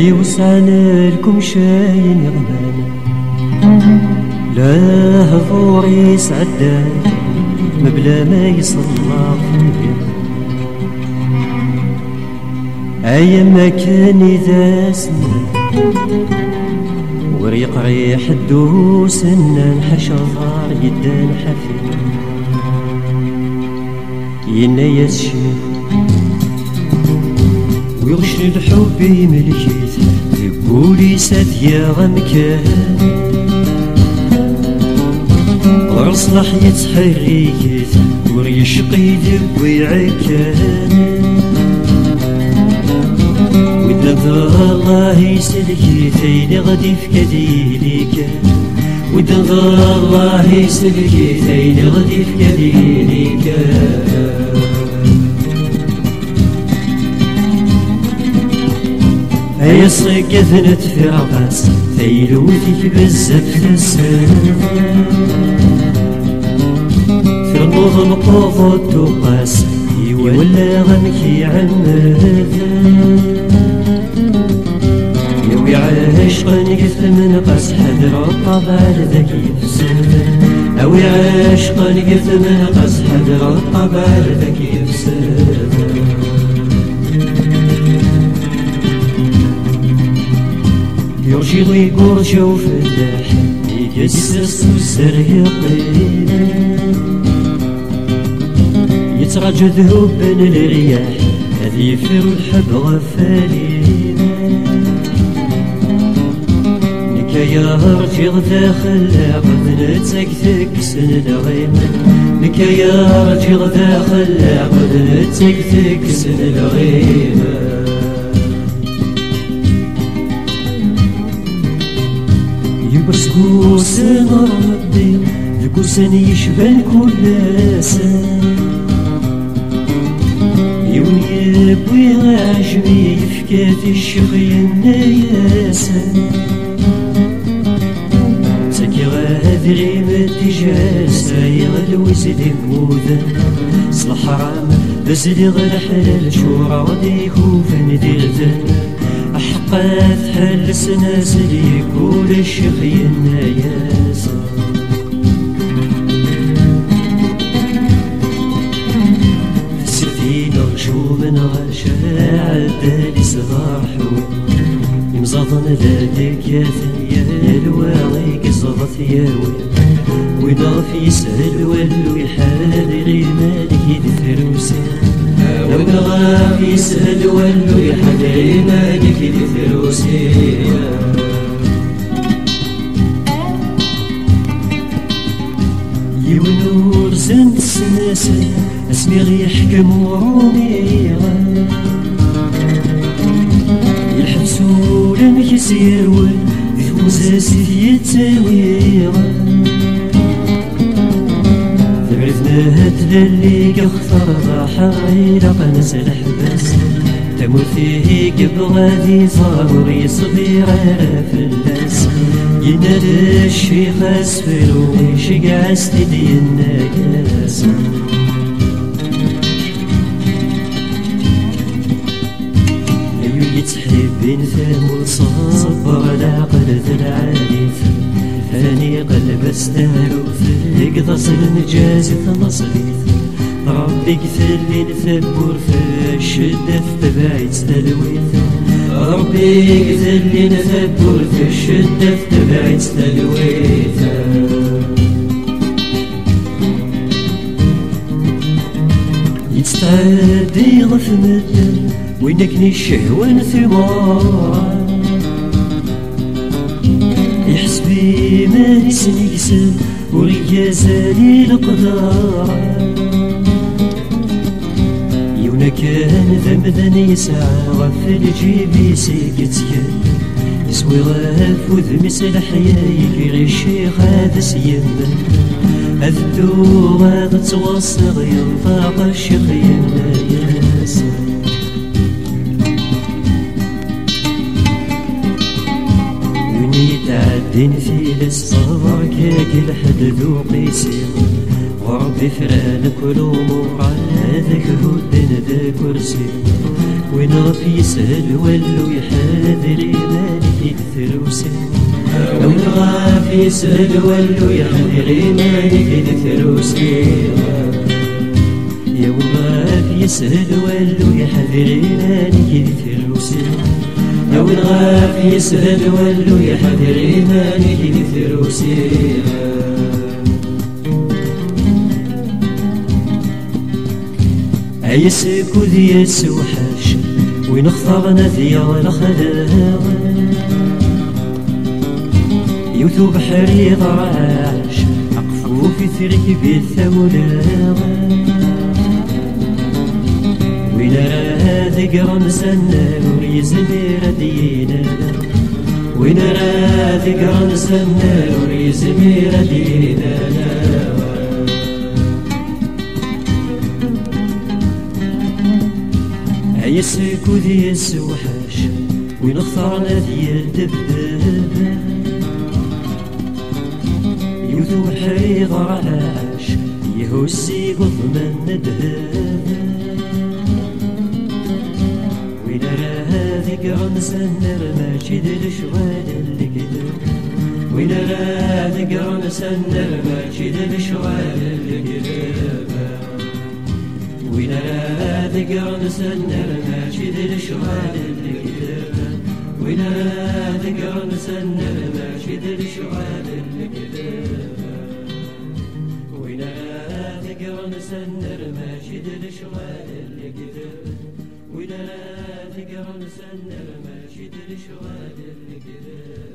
اللي وسعنا لكم شاين يغمان لا هفوري سعدا مبلا ما يصلى فيه أيام ما كان إذا سنة وريق ريح الدوس نحش ظهر يدان حفي ينا يسشف ويغشن الحب يملكيت يقولي سات يا غمكان ورصلح يتحريكيت وريشقي ذب ويعكان ودنظر الله يسلكي ثيني غدي في كديليك ودنظر الله يسلكي ثيني غدي في كديليك هيا صيقة ثنت في رقاس ثيلوثك بزاف تسال في النوض القوض التقاس يولى غنكي عماد يوي عاشقا قث من قاس حذر الطبع ذاك يفسد أوي عاشقا قث من قاس حذر الطبع ذاك يفسد يرشي ويقول شوف الداح يقسس والزريقين يترجى ذهوب بين الرياح هذي يفير الحب غفالين نكايا رجي غداخل عقد نتسكتك سن الغيمة نكايا رجي غداخل عقد نتسكتك سن الغيمة يبرسكوس ربي ذكوسن يشبه كل سن يوني بوي عجبي يفكات الشغي النياسن سكي غادري متجاس يغل وزدي موذن صلح حرام بزدي غير حلال شورا ودي خوفن ديرتن أحقات حل سناسل يقول الشغي النياسن نرجو من غشا عدالي صغار حوي يمزضن لاديك يا ثنيا الواغي قصضت ياوي وينغف يسهل ولو يحال غير مالك يدثروسين وينغف يسهل ولو يحال غير مالك يدثروسين يونور زنت سناسل اسمي غيحكم وروميغا يلحبسو لنك يسيرول ذوزاسي يتساويغا ثبرثنا هتلالي كخطر ضاحا عيلق نسل حباس تموت فيه كبغادي صار يصبي غير فلاس ينادى الشيخ اسفلو يشقع استدي الناس يتحبين ثامو صبر على قلة العاليث ثاني قلب استهلو فيك تصل نجازة نصريث ربي كثلي نثبور في الشدة تبعيت تلويث ربي كثلي نثبور في الشدة تبعيت تلويث يتستعدي ضف مدن وينكني الشهوة ثمار يحسبي ما نسنيكسن وريازالي القدار يونا كان ذنبذن يسعى غف الجيب يسيكتك يسوي غاف وذمس الحياة غير الشيخ هذا سيمن أذدو غاض توصغ ينطاق الشيخ يمنا ياسر يتعدين في الصبر كاك الحد ذو قيسي وربي فران كل امور هذاك هدن ذا كرسي وين غف يسهل ولو يحاذر مالك الثروسي وين غف يسهل ولو يحاذر مالك الثروسي يا وين غف يسهل ولو يحاذر مالك الثروسي يا وين غف يسهل ولو يحاذر مالك الثروسي عيسك وذي السوحاش وين اختارنا ذي ولا خلاها يوثو بحري ضراعش عقفو في ثريك بالثولة وين راه ذكر مسنى وريزمير دينا وين راه ذكر مسنى وريزمير دينا عيسك وذي السوحاش وين اختارنا ذي الدبدب يوثو بحري ضراعش يهوسي قضمن ندهب وين راه ذكر مسنر ماشي ذي الشوال اللي كذب وين راه ذكر مسنر ماشي ذي الشوال اللي كذب وين راه ذكر مسنر ماشي ذي الشوال اللي كذب وين راه ذكر مسنر ماشي ذي الشوال اللي كذب وين راه ذكر مسنر ماشي ذي الشوال اللي كذب وين راه ذكر مسنر ماشي ذي الشوال اللي كذب